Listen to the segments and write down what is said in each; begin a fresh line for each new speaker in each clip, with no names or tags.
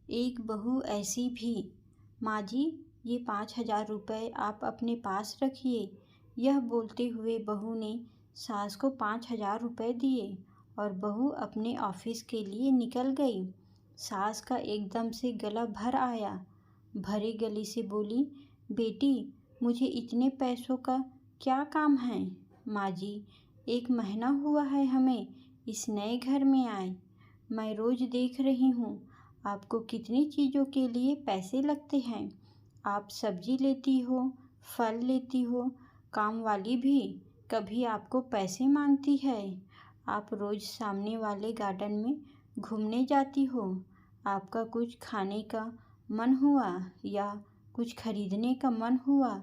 एक बहू ऐसी भी। माँ जी, ये 5,000 रुपये आप अपने पास रखिए। यह बोलते हुए बहू ने सास को 5,000 रुपये दिए और बहू अपने ऑफिस के लिए निकल गई। सास का एकदम से गला भर आया। भरे गले से बोली, बेटी, मुझे इतने पैसों का क्या काम है? माँ जी, 1 महीना हुआ है हमें इस नए घर में आए। मैं रोज देख रही हूँ आपको कितनी चीज़ों के लिए पैसे लगते हैं। आप सब्जी लेती हो, फल लेती हो, काम वाली भी कभी आपको पैसे मांगती है। आप रोज सामने वाले गार्डन में घूमने जाती हो। आपका कुछ खाने का मन हुआ या कुछ खरीदने का मन हुआ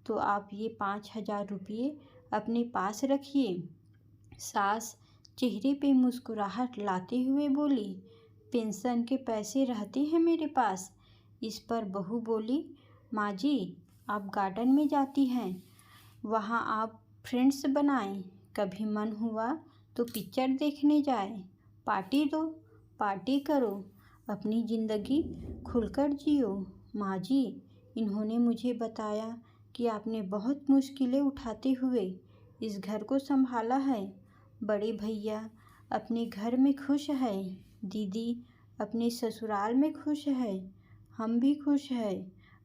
तो आप ये 5,000 रुपये अपने पास रखिए। सास चेहरे पे मुस्कुराहट लाते हुए बोली, पेंशन के पैसे रहते हैं मेरे पास। इस पर बहू बोली, माँ जी, आप गार्डन में जाती हैं, वहाँ आप फ्रेंड्स बनाएं। कभी मन हुआ तो पिक्चर देखने जाए, पार्टी दो, पार्टी करो, अपनी ज़िंदगी खुलकर जियो। माँ जी, इन्होंने मुझे बताया कि आपने बहुत मुश्किलें उठाते हुए इस घर को संभाला है। बड़े भैया अपने घर में खुश है, दीदी अपने ससुराल में खुश है, हम भी खुश है।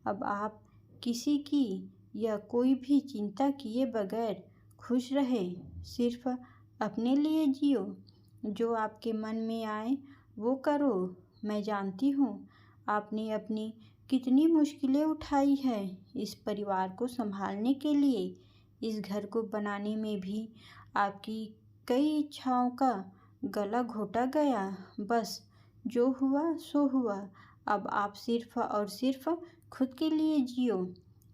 अब आप किसी की या कोई भी चिंता किए बगैर खुश रहे, सिर्फ अपने लिए जियो। जो आपके मन में आए वो करो। मैं जानती हूँ आपने अपनी कितनी मुश्किलें उठाई है इस परिवार को संभालने के लिए। इस घर को बनाने में भी आपकी कई इच्छाओं का गला घोटा गया। बस जो हुआ सो हुआ। अब आप सिर्फ और सिर्फ खुद के लिए जियो।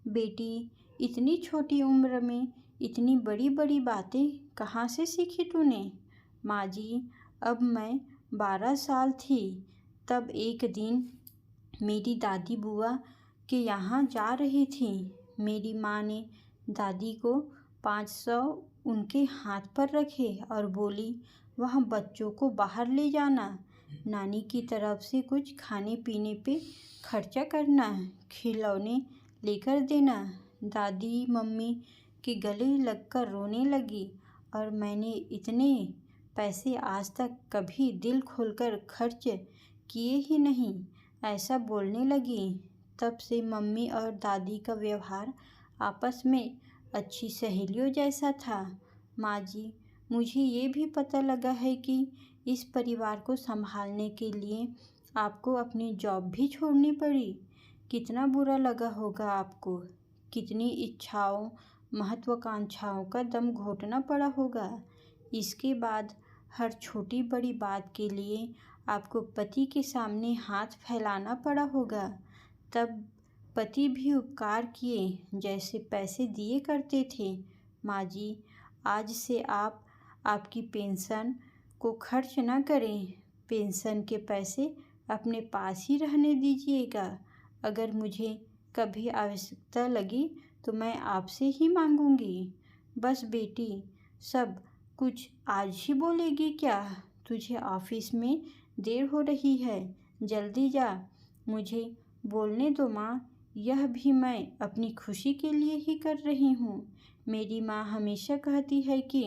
बेटी, इतनी छोटी उम्र में इतनी बड़ी बड़ी बातें कहाँ से सीखी तूने? माँ जी, अब मैं 12 साल थी तब एक दिन मेरी दादी बुआ के यहाँ जा रही थी। मेरी माँ ने दादी को 500 उनके हाथ पर रखे और बोली, वह बच्चों को बाहर ले जाना, नानी की तरफ से कुछ खाने पीने पे खर्चा करना, खिलौने लेकर देना। दादी मम्मी के गले लगकर रोने लगी और मैंने इतने पैसे आज तक कभी दिल खोलकर खर्च किए ही नहीं, ऐसा बोलने लगी। तब से मम्मी और दादी का व्यवहार आपस में अच्छी सहेलियों जैसा था। माँ जी, मुझे ये भी पता लगा है कि इस परिवार को संभालने के लिए आपको अपनी जॉब भी छोड़नी पड़ी। कितना बुरा लगा होगा आपको, कितनी इच्छाओं महत्वाकांक्षाओं का दम घोटना पड़ा होगा। इसके बाद हर छोटी बड़ी बात के लिए आपको पति के सामने हाथ फैलाना पड़ा होगा। तब पति भी उपकार किए जैसे पैसे दिए करते थे। माँ जी, आज से आप आपकी पेंशन को खर्च ना करें। पेंशन के पैसे अपने पास ही रहने दीजिएगा। अगर मुझे कभी आवश्यकता लगी तो मैं आपसे ही मांगूंगी। बस बेटी, सब कुछ आज ही बोलेगी क्या? तुझे ऑफिस में देर हो रही है, जल्दी जा। मुझे बोलने दो माँ, यह भी मैं अपनी खुशी के लिए ही कर रही हूँ। मेरी माँ हमेशा कहती है कि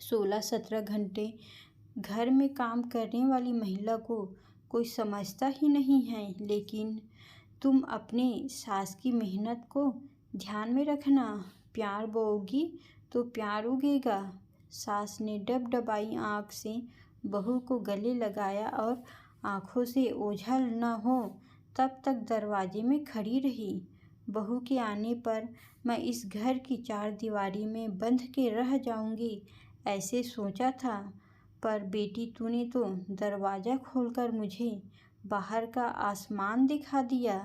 16-17 घंटे घर में काम करने वाली महिला को कोई समझता ही नहीं है, लेकिन तुम अपने सास की मेहनत को ध्यान में रखना। प्यार बोओगी तो प्यार उगेगा। सास ने डबडबाई आँख से बहू को गले लगाया और आँखों से ओझल न हो तब तक दरवाजे में खड़ी रही। बहू के आने पर मैं इस घर की 4 दीवारी में बंध के रह जाऊंगी, ऐसे सोचा था। पर बेटी, तूने तो दरवाज़ा खोलकर मुझे बाहर का आसमान दिखा दिया।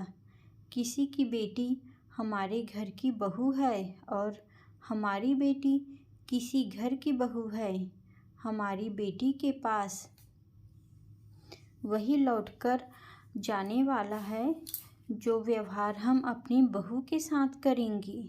किसी की बेटी हमारे घर की बहू है और हमारी बेटी किसी घर की बहू है। हमारी बेटी के पास वही लौटकर जाने वाला है जो व्यवहार हम अपनी बहू के साथ करेंगे।